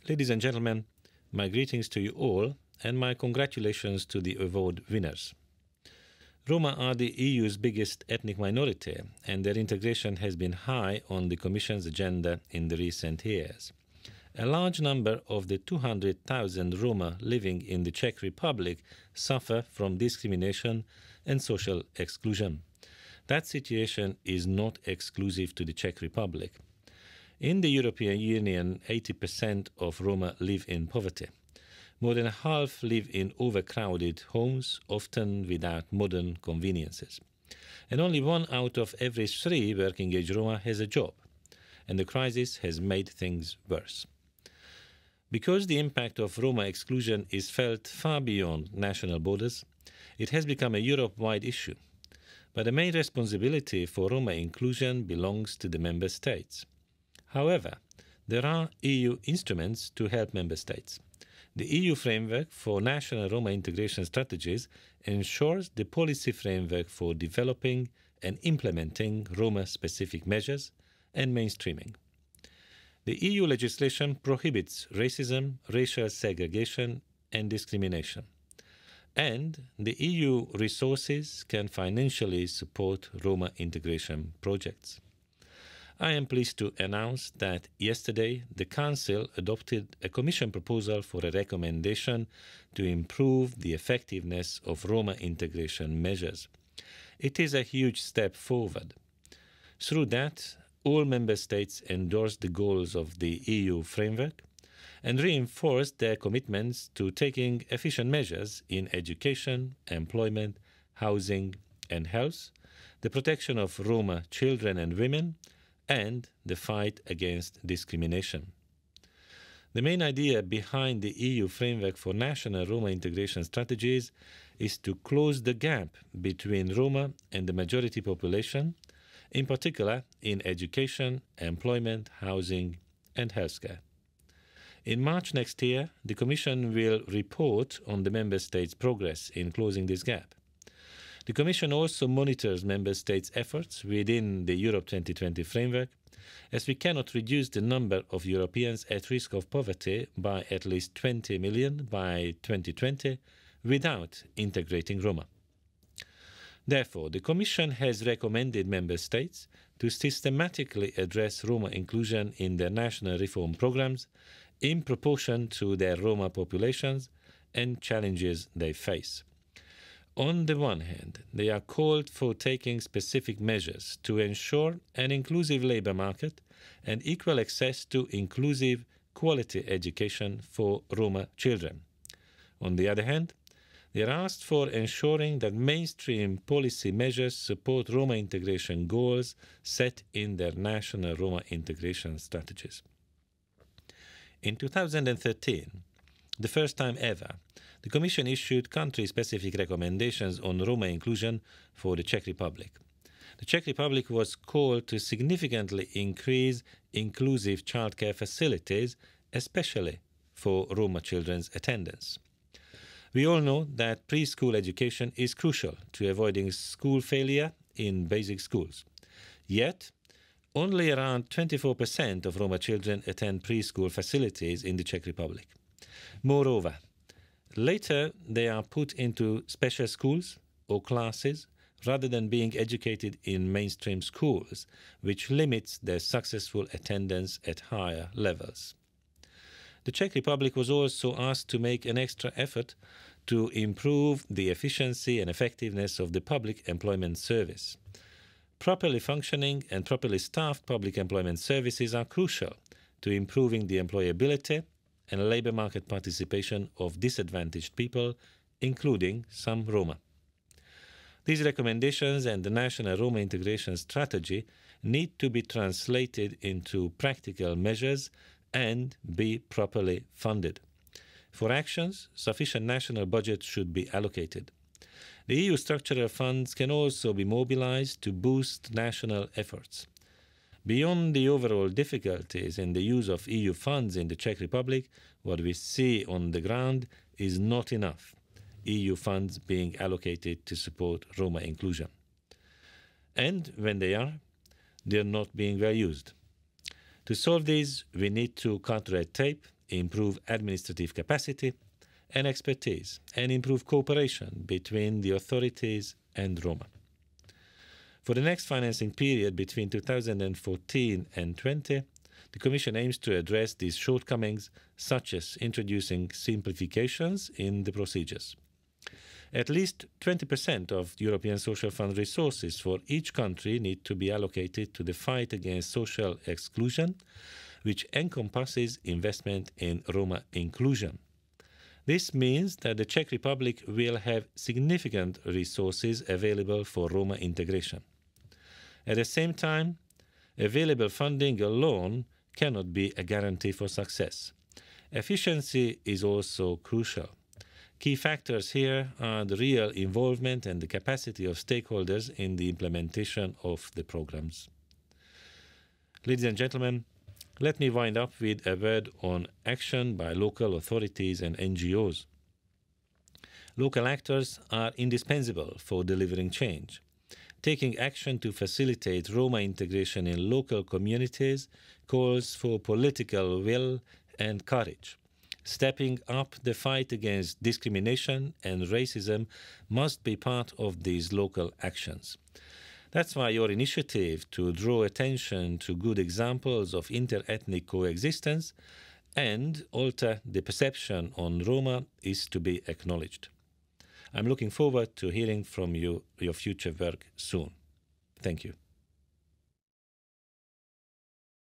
Ladies and gentlemen, my greetings to you all and my congratulations to the award winners. Roma are the EU's biggest ethnic minority, and their integration has been high on the Commission's agenda in the recent years. A large number of the 200,000 Roma living in the Czech Republic suffer from discrimination and social exclusion. That situation is not exclusive to the Czech Republic. In the European Union, 80% of Roma live in poverty. More than half live in overcrowded homes, often without modern conveniences. And only 1 out of every 3 working-age Roma has a job. And the crisis has made things worse. Because the impact of Roma exclusion is felt far beyond national borders, it has become a Europe-wide issue. But the main responsibility for Roma inclusion belongs to the member states. However, there are EU instruments to help member states. The EU framework for national Roma integration strategies ensures the policy framework for developing and implementing Roma-specific measures and mainstreaming. The EU legislation prohibits racism, racial segregation, and discrimination. And the EU resources can financially support Roma integration projects. I am pleased to announce that yesterday the Council adopted a Commission proposal for a recommendation to improve the effectiveness of Roma integration measures. It is a huge step forward. Through that, all Member States endorsed the goals of the EU framework and reinforced their commitments to taking efficient measures in education, employment, housing and health, the protection of Roma children and women, and the fight against discrimination. The main idea behind the EU framework for national Roma integration strategies is to close the gap between Roma and the majority population, in particular in education, employment, housing, and healthcare. In March next year, the Commission will report on the Member States' progress in closing this gap. The Commission also monitors Member States' efforts within the Europe 2020 framework, as we cannot reduce the number of Europeans at risk of poverty by at least 20 million by 2020 without integrating Roma. Therefore, the Commission has recommended Member States to systematically address Roma inclusion in their national reform programs in proportion to their Roma populations and challenges they face. On the one hand, they are called for taking specific measures to ensure an inclusive labour market and equal access to inclusive, quality education for Roma children. On the other hand, they are asked for ensuring that mainstream policy measures support Roma integration goals set in their national Roma integration strategies. In 2013, the first time ever, the Commission issued country-specific recommendations on Roma inclusion for the Czech Republic. The Czech Republic was called to significantly increase inclusive childcare facilities, especially for Roma children's attendance. We all know that preschool education is crucial to avoiding school failure in basic schools. Yet, only around 24% of Roma children attend preschool facilities in the Czech Republic. Moreover, later they are put into special schools or classes rather than being educated in mainstream schools, which limits their successful attendance at higher levels. The Czech Republic was also asked to make an extra effort to improve the efficiency and effectiveness of the public employment service. Properly functioning and properly staffed public employment services are crucial to improving the employability and labour market participation of disadvantaged people, including some Roma. These recommendations and the national Roma integration strategy need to be translated into practical measures and be properly funded. For actions, sufficient national budget should be allocated. The EU structural funds can also be mobilized to boost national efforts. Beyond the overall difficulties in the use of EU funds in the Czech Republic, what we see on the ground is not enough EU funds being allocated to support Roma inclusion. And when they are not being well used. To solve this, we need to cut red tape improve administrative capacity and expertise, and improve cooperation between the authorities and Roma. For the next financing period between 2014 and 20, the Commission aims to address these shortcomings, such as introducing simplifications in the procedures. At least 20% of European Social Fund resources for each country need to be allocated to the fight against social exclusion, which encompasses investment in Roma inclusion. This means that the Czech Republic will have significant resources available for Roma integration. At the same time, available funding alone cannot be a guarantee for success. Efficiency is also crucial. Key factors here are the real involvement and the capacity of stakeholders in the implementation of the programs. Ladies and gentlemen, let me wind up with a word on action by local authorities and NGOs. Local actors are indispensable for delivering change. Taking action to facilitate Roma integration in local communities calls for political will and courage. Stepping up the fight against discrimination and racism must be part of these local actions. That's why your initiative to draw attention to good examples of inter-ethnic coexistence and alter the perception on Roma is to be acknowledged. I'm looking forward to hearing from you your future work soon. Thank you.